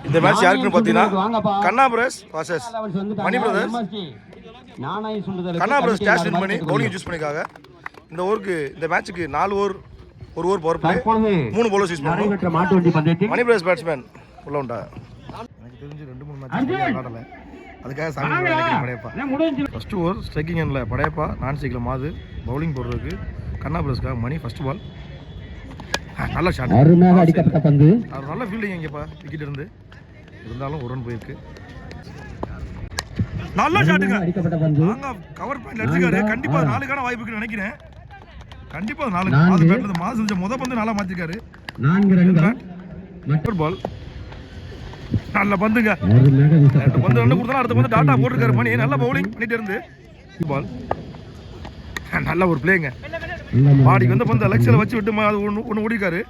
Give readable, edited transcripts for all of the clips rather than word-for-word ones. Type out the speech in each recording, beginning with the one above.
இந்த மேட்ச் யாருக்குன்னு பார்த்தீங்கன்னா கண்ணா பிரதர்ஸ் வர்சஸ் மணி பிரதர்ஸ். கண்ணா பிரதர்ஸ் டேஷ் வின் பண்ணி பவுலிங் சூஸ் பண்ணிக்காங்க. இந்த ஓவருக்கு இந்த மேட்ச்சுக்கு 4 over, 1 over power play, 3 bowlers use பண்ணுவோம். மணி பிரதர்ஸ் பேட்ஸ்மேன் உள்ள உண்டா எனக்கு தெரிஞ்சு 2-3 மேட்ச் விளையாடல. அதுக்காக சாமி படையப்பா ஃபர்ஸ்ட் ஓவர் ஸ்ட்ரைக்கிங் எண்ணில் படையப்பா, நான் ஸ்ட்ரைக்கில் மாது, பவுலிங் போடுறதுக்கு கண்ணா பிரதர்ஸ்க்காக மணி. ஃபர்ஸ்ட் பால் நல்ல ஷாட், அடிக்கப்பட்ட பந்து, அவர் நல்ல ஃபீல்டிங் எங்கேப்பா விக்கெட் இருந்து இருந்தாலும் ஒரு ரன் போயிருக்கு. நல்ல ஷாட்டுங்க, கவர் பாயிண்ட் அடிச்சிருக்காரு. கண்டிப்பா 4க்கான வாய்ப்பு இருக்குன்னு நினைக்கிறேன். கண்டிப்பா 4 மாது பேட்ல மாது செஞ்ச முத பந்து நல்லா மாத்திருக்காரு. 4 ரன் மற்ற பால் நல்ல பந்துங்க, பந்து ரெண்டு கொடுத்தா அடுத்த பந்து டாட்டா போட்டுருக்காரு மணி. நல்ல பவுலிங் பண்ணிட்டு இருந்து பால் நல்ல ஒரு பிளேங்க. பாடிக்கு வந்து பந்து லெக்ஸில் வச்சு விட்டு ஒன்று ஓடிக்காரு.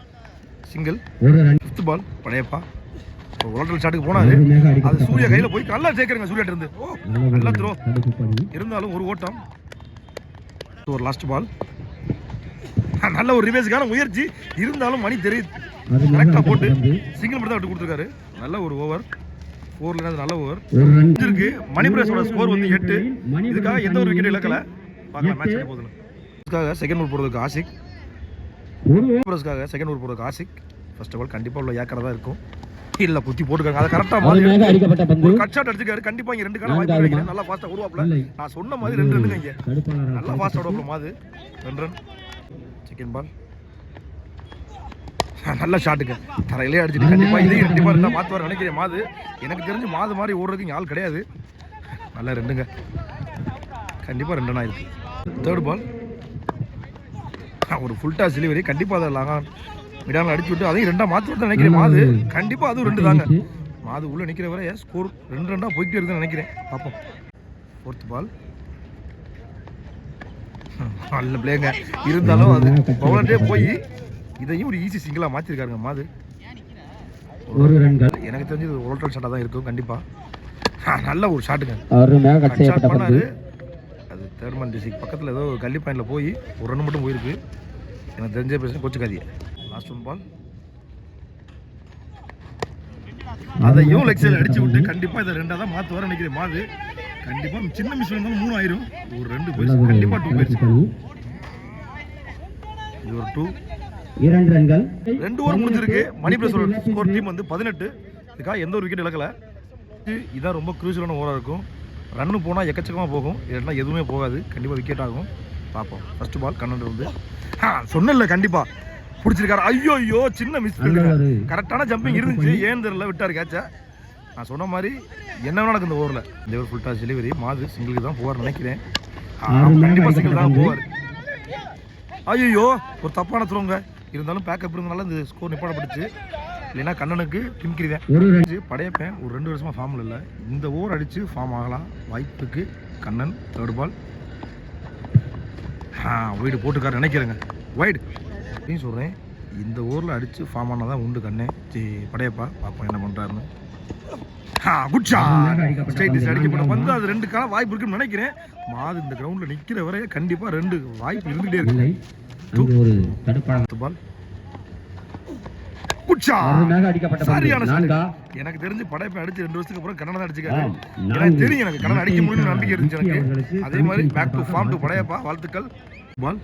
சிங்கிள். 5th பால் படையப்பா உலட்டல் ஷாட்டுக்கு போனாரு. அது சூர்யா கையில் போய் நல்லா சேர்க்குறேங்க. சூர்யா இருந்து நல்லா த்ரோ இருந்தாலும் ஒரு ஓட்டம். ஒரு லாஸ்ட் பால் நல்ல ஒரு ரிவேஸுக்கான முயற்சி இருந்தாலும் மணி தெரியுது கரெக்டாக போட்டு சிங்கிள் மட்டும் தான் விட்டு கொடுத்துருக்காரு. நல்ல ஒரு ஓவர் 4 நல்ல ஓவர் இருக்கு. மணி பிரதர்ஸோட ஸ்கோர் வந்து 8. இதுக்காக எந்த ஒரு விக்கெட் இழக்கல. பார்க்கலாம் மேட்ச் போதும். செகண்ட் ஓவர் போடுறதுக்கு ஆசிக், செகண்ட் ஓவர் போடுறதுக்கு ஆசிக். ஃபர்ஸ்ட் பால் கண்டிப்பாக உள்ள ஏக்கரை தான் இருக்கும். இல்ல குத்தி போட்டுருக்காங்க. அதை கரெக்டா மாதிரி ஒரு கட் ஷாட் அடிச்சிருக்காரு. கண்டிப்பா இங்க 2 கான வாய்ப்பு கிடைக்கும். நல்லா ஃபாஸ்டா ஓடுவாப்ல. நான் சொன்ன மாதிரி 2 ரன்னுங்க இங்க. நல்லா ஃபாஸ்டா ஓடுவாப்ல மாது. 2 ரன். செகண்ட் பால் நல்ல ஷாட்டுங்க, தரையிலே அடிச்சிட்டு கண்டிப்பா இதையும் கண்டிப்பா இருந்தா மாத்துவார் நினைக்கிறேன் மாது. எனக்கு தெரிஞ்சு மாது மாதிரி ஓடுறதுக்கு இங்க ஆள் கிடையாது. நல்லா 2ங்க, கண்டிப்பா 2 ரன் ஆயிருக்கு. தேர்ட் பால் ஒரு ஃபுல் டாஸ் டெலிவரி. கண்டிப்பா அதை லாங்கா மிடான அடிச்சு விட்டு அதையும் 2ஆ மாற்றி விட்டு நினைக்கிறேன் மாது. கண்டிப்பாக அதுவும் 2 தாங்க. மாது உள்ளே நிற்கிற வரை ஸ்கோர் 2 ரன்னாக போயிட்டே இருக்குன்னு நினைக்கிறேன். பார்ப்போம். 4th பால் நல்ல பிளேங்க இருந்தாலும் அது பவுலர்டே போய் இதையும் ஒரு ஈஸி சிங்கிளாக மாற்றிருக்காருங்க மாது. ஒரு ரன்கள் எனக்கு தெரிஞ்சு ஒரு ஓல்டர் ஷாட்டாக தான் இருக்கும். கண்டிப்பாக நல்ல ஒரு ஷாட்டுங்க ஷாட் பண்ணாரு. அது தேர்மன் டிஸ்ட்ரிக்ட் பக்கத்தில் ஏதோ கல்லி பாயிண்டில் போய் ஒரு ரன் மட்டும் போயிருக்கு. எனக்கு தெரிஞ்ச பேச கோச்சுக்காதிய. லாஸ்ட் 1 பால் அதையும் லெக்ஸில் அடிச்சு விட்டு கண்டிப்பா இதை 2ஆ தான் மாற்றுவார் நினைக்கிறேன் மாது. கண்டிப்பா சின்ன மிஸ் இருந்தாலும் 3 ஆயிரும். ஒரு 2 போயிடுச்சு. கண்டிப்பா 2 போயிடுச்சு. இது ஒரு 2 ரன்கள். 2 ஓவர் முடிஞ்சிருக்கு. மணி பிரதர்ஸோட ஸ்கோர் டீம் வந்து 18. இதுக்காக எந்த ஒரு விக்கெட் இழக்கல. இதான் ரொம்ப க்ரூஷியலான ஓவராக இருக்கும். ரன்னு போனால் எக்கச்சக்கமாக போகும், இல்லைன்னா எதுவுமே போகாது. கண்டிப்பாக விக்கெட் ஆகும். பார்ப்போம். ஃபர்ஸ்ட் பால் கண்ணன் வந்து சொன்னல கண்டிப்பாக பிடிச்சிருக்காரு. ஐயோ சின்ன மிஸ் பண்ணிருக்காரு. கரெக்டான ஜம்பிங் இருந்துச்சு, ஏன் தெரியல விட்டாரு கேட்ச. நான் சொன்ன மாதிரி என்ன வேணா நடக்கும் இந்த ஓவரில். இந்த ஓவர் ஃபுல் டாஸ் டெலிவரி மாது சிங்கிளுக்கு தான் போவார் நினைக்கிறேன். கண்டிப்பாக சிங்கிள் தான் போவார். ஐயோ ஒரு தப்பான த்ரோங்க இருந்தாலும் பேக்கப் இருந்தனால இந்த ஸ்கோர் நிப்பாடப்பட்டுச்சு. இல்லைன்னா கண்ணனுக்கு பின்கிருவேன் படையப்பேன். ஒரு 2 வருஷமாக ஃபார்மில் இல்லை. இந்த ஓவர் அடித்து ஃபார்ம் ஆகலாம் வாய்ப்புக்கு கண்ணன். தேர்ட் பால் வைடு போட்டுக்காரு நினைக்கிறேங்க. வைடு அப்படின்னு சொல்கிறேன். இந்த ஓவரில் அடித்து ஃபார்ம் ஆனால் தான் உண்டு கண்ணே. படையப்பா பார்ப்போம் என்ன பண்ணுறாருன்னு. Good shot. ஸ்ட்ரைட் டிஷ் அடிக்கப்பட்ட பந்து. அது 2 கால வாய்ப்பு இருக்குன்னு நினைக்கிறேன். மாது இந்த கிரவுண்டில் நிற்கிற வரை கண்டிப்பாக 2 வாய்ப்பு இருந்துகிட்டே இருக்கு. Ball good shot. சரியான ஷாட். எனக்கு தெரிஞ்சு படைப்பை அடிச்சு 2 வருஷத்துக்கு அப்புறம் கண்ணன் தான் அடிச்சுக்காரு. எனக்கு தெரியும், எனக்கு கண்ணன் அடிக்க முடியும்னு நம்பிக்கை இருந்துச்சு எனக்கு. அதே மாதிரி back to form to Padayappa. வாழ்த்துக்கள். Ball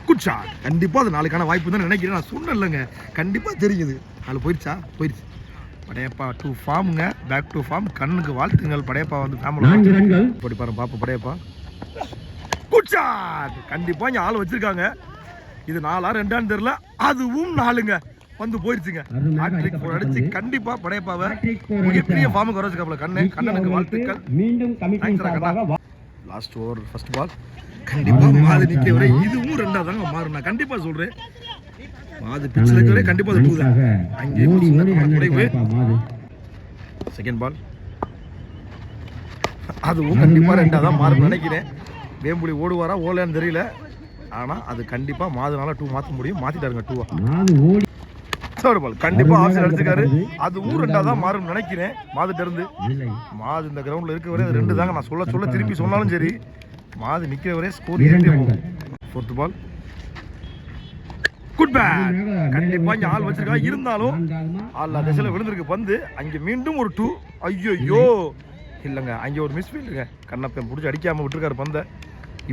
good shot. கண்டிப்பாக அது 4க்கான வாய்ப்பு தான் நினைக்கிறேன். நான் சொன்னேன் இல்லைங்க, கண்டிப்பாக தெரியுது. அதில் போயிடுச்சு. படையப்பா டு ஃபார்முங்க, பேக் டு ஃபார்ம். கண்ணுக்கு வாழ்த்துங்கள். படையப்பா வந்து ஃபேமிலி போடி பாருங்க பாப்பா. Padayappa good shot. கண்டிப்பாக இங்கே ஆள் வச்சிருக்காங்க. இது 4ஆ 2ஆன்னு தெரியல, அதுவும் 4ங்க வந்து போயிடுச்சுங்க. ஹாட்ரிக் போர் அடிச்சு கண்டிப்பா படையப்பாவை மிகப்பெரிய ஃபார்முக்கு வர வச்சுக்காப்ல கண்ணனுக்கு வாழ்த்துக்கள். லாஸ்ட் ஓவர் ஃபர்ஸ்ட் பால் கண்டிப்பா மாது நிக்க வரை இதுவும் 2ஆ தாங்க மாறும். நான் கண்டிப்பா சொல்றேன் மாது பிச்சில் இருக்க வரை கண்டிப்பா அது 2 தான். அங்கே செகண்ட் பால் அதுவும் கண்டிப்பா 2ஆ தான் மாறும் நினைக்கிறேன். வேம்புலி ஓடுவாரா ஓடலான்னு தெரியல. ஆனால் அது கண்டிப்பாக மாதுனால 2 மாற்ற முடியும். மாற்றிட்டாருங்க 2ஆ. தேர்ட் பால் கண்டிப்பாக ஆப்ஷன் அடிச்சிருக்காரு. அதுவும் 2ஆ தான் மாறும் நினைக்கிறேன். மாதுட்ட இருந்து மாது இந்த கிரவுண்டில் இருக்க வரை அது 2 தாங்க. நான் சொல்ல திருப்பி சொன்னாலும் சரி மாது நிற்கிற வரை ஸ்கோர் ஏறிட்டே போகும். 4th பால் குட் பேட். கண்டிப்பா இங்க ஆள் வச்சிருக்கா, இருந்தாலும் ஆள் திசையில விழுந்திருக்கு பந்து. அங்க மீண்டும் ஒரு 2. ஐயோ இல்லைங்க, அங்கே ஒரு மிஸ் ஃபீல்டுங்க. கண்ணப்பன் பிடிச்சி அடிக்காம விட்டுருக்காரு பந்தை.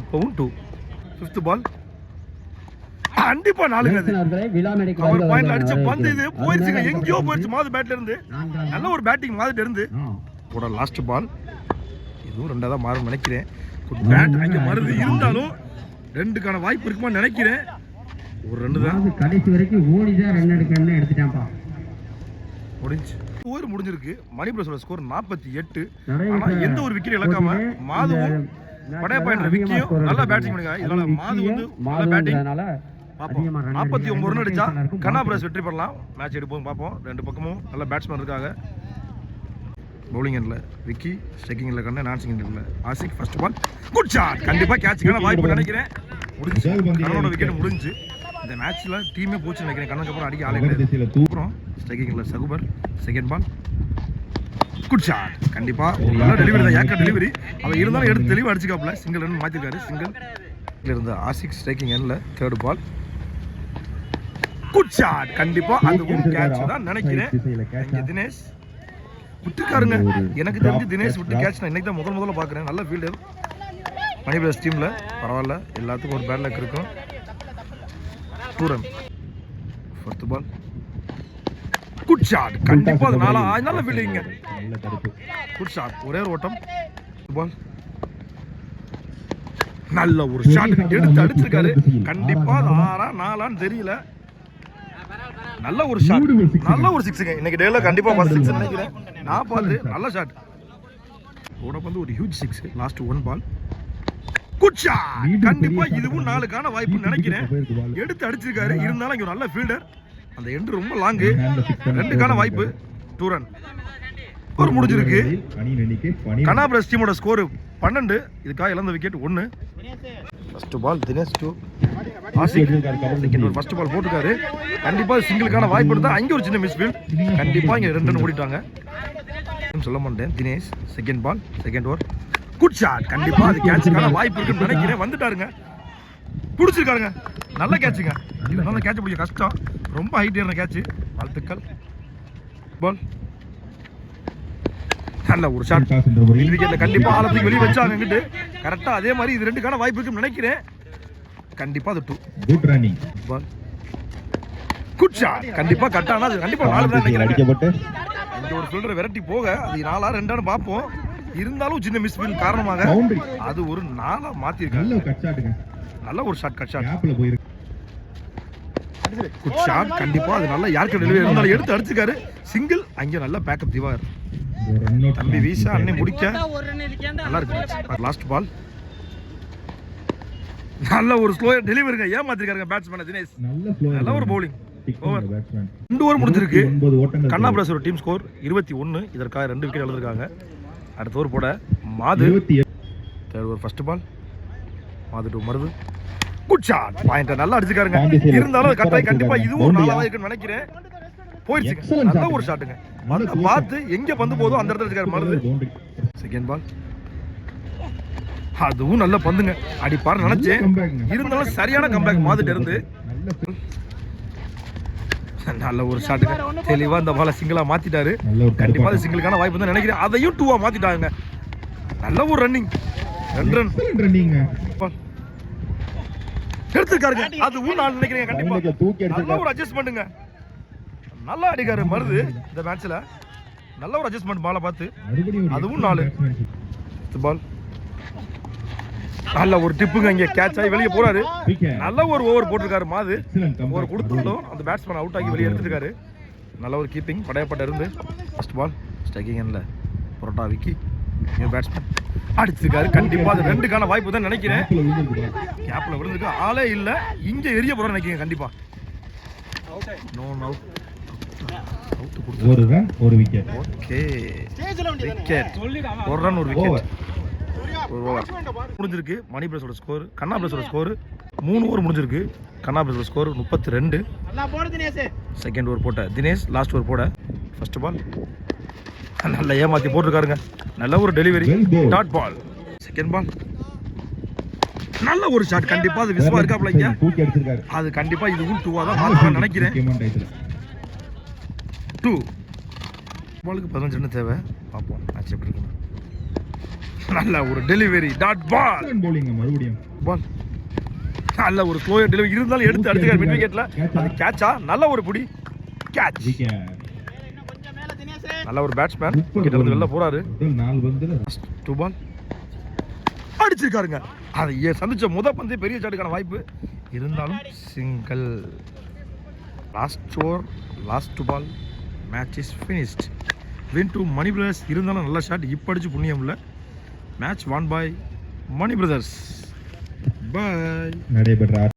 இப்பவும் 2. 5th பால். கண்டிப்பா 4ங்க. அது அவர் பாயிண்ட்ல அடிச்ச பந்து இது போயிருச்சுங்க, எங்கேயோ போயிருச்சு மாது பேட்ல இருந்து. நல்ல ஒரு பேட்டிங் மாதிரிட்டு இருந்து கூட லாஸ்ட் பால். இதுவும் 2ஆ தான் மாறும் நினைக்கிறேன். Good bat. அங்க மருது இருந்தாலும் 2க்கான வாய்ப்பு இருக்குமா நினைக்கிறேன். ஒரு 2 தான் கடைசி வரைக்கும் ஓடி தான் ரன் எடுக்கணும்னு எடுத்துட்டான்ப்பா. முடிஞ்சு ஓவர் முடிஞ்சிருக்கு. மணிபுரஸோட ஸ்கோர் 48. ஆனா எந்த ஒரு விக்கெட் இழக்காம மாதுவும் படையப்பா விக்கியும் நல்லா பேட்டிங் பண்ணுங்க. இதனால மாது வந்து நல்ல பேட்டிங். 49 ரன் அடிச்சா கண்ணாபுரஸ் வெற்றி பெறலாம். மேட்ச் எடுப்போம் பார்ப்போம். 2 பக்கமும் நல்ல பேட்ஸ்மேன் இருக்காங்க. பவுலிங் எண்ட்ல விக்கி, ஸ்ட்ரைக்கிங் எண்ட்ல கண்ணா, நான் சிங்கிங் எண்ட்ல Asik. First ball good shot. கண்டிப்பா கேட்ச்க்கான வாய்ப்பு நினைக்கிறேன். முடிஞ்சு கண்ணனோட விக்கெட் முடிஞ்சு. இந்த மேட்ச்ல டீமே போச்சு நினைக்கிறேன். கண்ணனுக்கு அப்புறம் அடிக்க ஆளே கிடையாது. அப்புறம் ஸ்ட்ரைக்கிங் எண்ட்ல Sakubar. Second ball good shot. கண்டிப்பா ஒரு நல்ல டெலிவரி தான், ஏக்கர் டெலிவரி. அவன் இருந்தாலும் எடுத்து தெளிவாக அடிச்சுக்காப்புல. சிங்கிள் ரன் மாற்றிருக்காரு. சிங்கிள் இருந்த ஆசிக் ஸ்ட்ரைக்கிங் எண்ட்ல தேர்ட் பால் குட் ஷாட். கண்டிப்பா அதுவும் கேட்ச் தான் நினைக்கிறேன். தினேஷ் விட்டுருக்காருங்க. எனக்கு தெரிஞ்சு தினேஷ் விட்டு கேட்ச் நான் இன்னைக்கு தான் முதல்ல பார்க்குறேன். நல்ல ஃபீல்டர் மணிபிரஸ் டீம்ல. பரவாயில்ல, எல்லாத்துக்கும் ஒரு பேட் லக் இருக்கும். 2 ரன். 4th பால் குட் ஷாட். கண்டிப்பா அது நல்ல ஃபீல்டிங்க. Good shot. ஒரே ஒரு ஓட்டம். பால் நல்ல ஒரு ஷாட் எடுத்து அடிச்சிருக்காரு. கண்டிப்பா அது 6ஆ 4ஆன்னு தெரியல. நல்ல ஒரு ஷாட், நல்ல ஒரு 6ங்க. இன்னைக்கு டேல கண்டிப்பா ஃபர்ஸ்ட் 6 நினைக்கிறேன். நான் பார்த்து நல்ல ஷாட். கூட வந்து ஒரு huge 6. Last 1 ball good shot. கண்டிப்பா இதுவும் 4க்கான வாய்ப்பு நினைக்கிறேன். எடுத்து அடிச்சிருக்காரு. இருந்தாலும் இங்க ஒரு நல்ல ஃபீல்டர். அந்த எண்டு ரொம்ப லாங்கு. 2க்கான வாய்ப்பு. 2 ரன். ஒரு முடிஞ்சிருக்கு. கண்ணாபுரஸ் டீமோட ஸ்கோர் 12. இதுக்காக இழந்த wicket 1. First ball Dinesh 2. Ashik second ஒரு ஃபர்ஸ்ட் பால் போட்டுருக்காரு. கண்டிப்பா சிங்கிளுக்கான வாய்ப்பு இருந்தா அங்கே ஒரு சின்ன மிஸ் ஃபீல்ட். கண்டிப்பா இங்க 2 ரன் ஓடிட்டாங்க. சொல்ல மாட்டேன். Dinesh second ball second over good shot. கண்டிப்பா அது கேட்சுக்கான வாய்ப்பு இருக்குன்னு நினைக்கிறேன். வந்துட்டாருங்க, பிடிச்சிருக்காருங்க. நல்ல கேட்சுங்க. இதனால கேட்ச் பிடிக்க கஷ்டம். ரொம்ப ஹைட் ஏறின கேட்ச். வாழ்த்துக்கள். பால் நல்ல ஒரு ஷாட். விக்கெட்ல கண்டிப்பா ஆலத்துக்கு வெளியே வச்சாங்க. கரெக்டா அதே மாதிரி இது 2க்கான வாய்ப்பு இருக்குன்னு நினைக்கிறேன். கண்டிப்பா அது 2. Good running ball good shot. கண்டிப்பா கட்டானா அது கண்டிப்பா 4 தான் நினைக்கிறேன். இங்க ஒரு ஃபீல்டர் விரட்டி போக அது 4ஆ 2ஆன்னு பார்ப்போம். இருந்தாலும் சின்ன மிஸ் ஃபீல்ட் காரணமாக அது ஒரு 4ஆ மாத்திருக்காங்க. நல்ல ஒரு shot. Cut shot. Good shot. கண்டிப்பா அது நல்ல யார்க்கர் டெலிவரி இருந்தாலும் எடுத்து அடிச்சுக்காரு. சிங்கிள். அங்கே நல்ல பேக்கப் திவார் தம்பி வீசா அன்னை முடிக்க நல்லா இருக்கு. லாஸ்ட் பால் நல்ல ஒரு ஸ்லோ டெலிவரிங்க. ஏமாத்திருக்காருங்க பேட்ஸ்மேன் தினேஷ். நல்ல ஒரு பவுலிங். ஓவர் 2 ஓவர் முடிஞ்சிருக்கு. கண்ணாபுரஸ் ஒரு டீம் ஸ்கோர் 21. இதற்காக 2 விக்கெட் எழுதிருக்காங்க. அடுத்த ஓவர் போட மாது. தேர்ட் ஓவர் ஃபர்ஸ்ட் பால் மாது 2 மருது குட் ஷாட். பாயிண்ட் நல்லா அடிச்சுக்காருங்க. இருந்தாலும் கட்டாய் கண்டிப்பா இதுவும் 4ஆ இருக்குன்னு நினைக்கிறேன். போயிடுச்சு. நல்ல ஒரு ஷாட்டுங்க. பார்த்து எங்க பந்து போதும் அந்த இடத்துல இருக்காரு மருது. செகண்ட் பால் அதுவும் நல்ல பந்துங்க. அடிப்பாரு நினைச்சேன். இருந்தாலும் சரியான கம்பேக் மாதுட்டு இருந்து. நல்ல ஒரு ஷாட்டுங்க. தெளிவா இந்த பால சிங்கிளா மாத்திட்டாரு. கண்டிப்பா அது சிங்கிளுக்கான வாய்ப்பு தான் நினைக்கிறேன். அதையும் 2ஆ மாத்திட்டாங்க. நல்ல ஒரு ரன்னிங். 2 ரன் எடுத்துருக்காருங்க. அதுவும் நான் நினைக்கிறேன். கண்டிப்பா நல்ல ஒரு அட்ஜஸ்ட்மெண்ட்டுங்க. நல்லா அடிக்காரு மருது இந்த மேட்ச்ல. நல்ல ஒரு அட்ஜஸ்ட்மெண்ட் பாலை பார்த்து. அதுவும் 4. பால் நல்ல ஒரு டிப்புங்க. இங்க கேட்ச் ஆகி வெளியே போறாரு. நல்ல ஒரு ஓவர் போட்டிருக்காரு மாது. ஓவர் கொடுத்தாலும் அந்த பேட்ஸ்மேன் அவுட் ஆகி வெளியே எடுத்துருக்காரு. நல்ல ஒரு கீப்பிங் படையப்பட்ட இருந்து. ஃபர்ஸ்ட் பால் ஸ்ட்ரைக்கிங் எண்ட்ல புரோட்டா விக்கி பேட்ஸ்மேன் அடிச்சிருக்காரு. கண்டிப்பா அது 2க்கான வாய்ப்பு தான் நினைக்கிறேன். கேப்ல விழுந்துருக்கு. ஆளே இல்ல. இங்க எரிய போற நினைக்கிறேன். கண்டிப்பா ஒரு ரன் ஒரு விக்கெட். Okay wicket. ஒரு ரன் ஒரு விக்கெட். ஒரு ஓவர் முடிஞ்சிருக்கு. மணிபிரஸோட ஸ்கோர் கண்ணாபிரஸோட ஸ்கோர் 3 ஓவர் முடிஞ்சிருக்கு. கண்ணாபிரஸோட ஸ்கோர் 32. செகண்ட் ஓவர் போட்ட தினேஷ். லாஸ்ட் ஓவர் போட ஃபர்ஸ்ட் பால் நல்லா ஏமாத்தி போட்டிருக்காருங்க. நல்ல ஒரு delivery. Dot ball. Second ball நல்ல ஒரு ஷாட். கண்டிப்பா அது விஸ்வா இருக்காப்லைங்க, தூக்கி அடிச்சிருக்காரு. அது கண்டிப்பா இதுவும் 2-ஆ தான் மாத்துவான்னு நினைக்கிறேன். முக்கியமான டயத்துல 2 பாலுக்கு 15 ரன் தேவை. பார்ப்போம் மேட்ச் எப்படி இருக்குன்னு. நல்ல ஒரு டெலிவரி டாட் பால். bowling மறுபடியும் பால் நல்ல ஒரு ஸ்லோயர் டெலிவரி இருந்தாலும் எடுத்து அடிச்சுக்காரு மிட் விக்கெட்ல. அது கேட்சா? நல்ல ஒரு புடி கேட்ச். wicket. நல்ல ஒரு பேட்ஸ்மேன் விக்கெட் இருந்து வெளில போறாரு. முதல் 4 பந்துல 2 பால் அடிச்சிருக்காருங்க. அதை சந்திச்ச பந்தே பெரிய ஷாட்டுக்கான வாய்ப்பு இருந்தாலும் single. Last over last ball match is finished. Win to Mani brothers. இருந்தாலும் நல்ல ஷாட். இப்போ அடிச்சு புண்ணியம் இல்லை. Match won by Mani brothers. Bye. நடைபெற்ற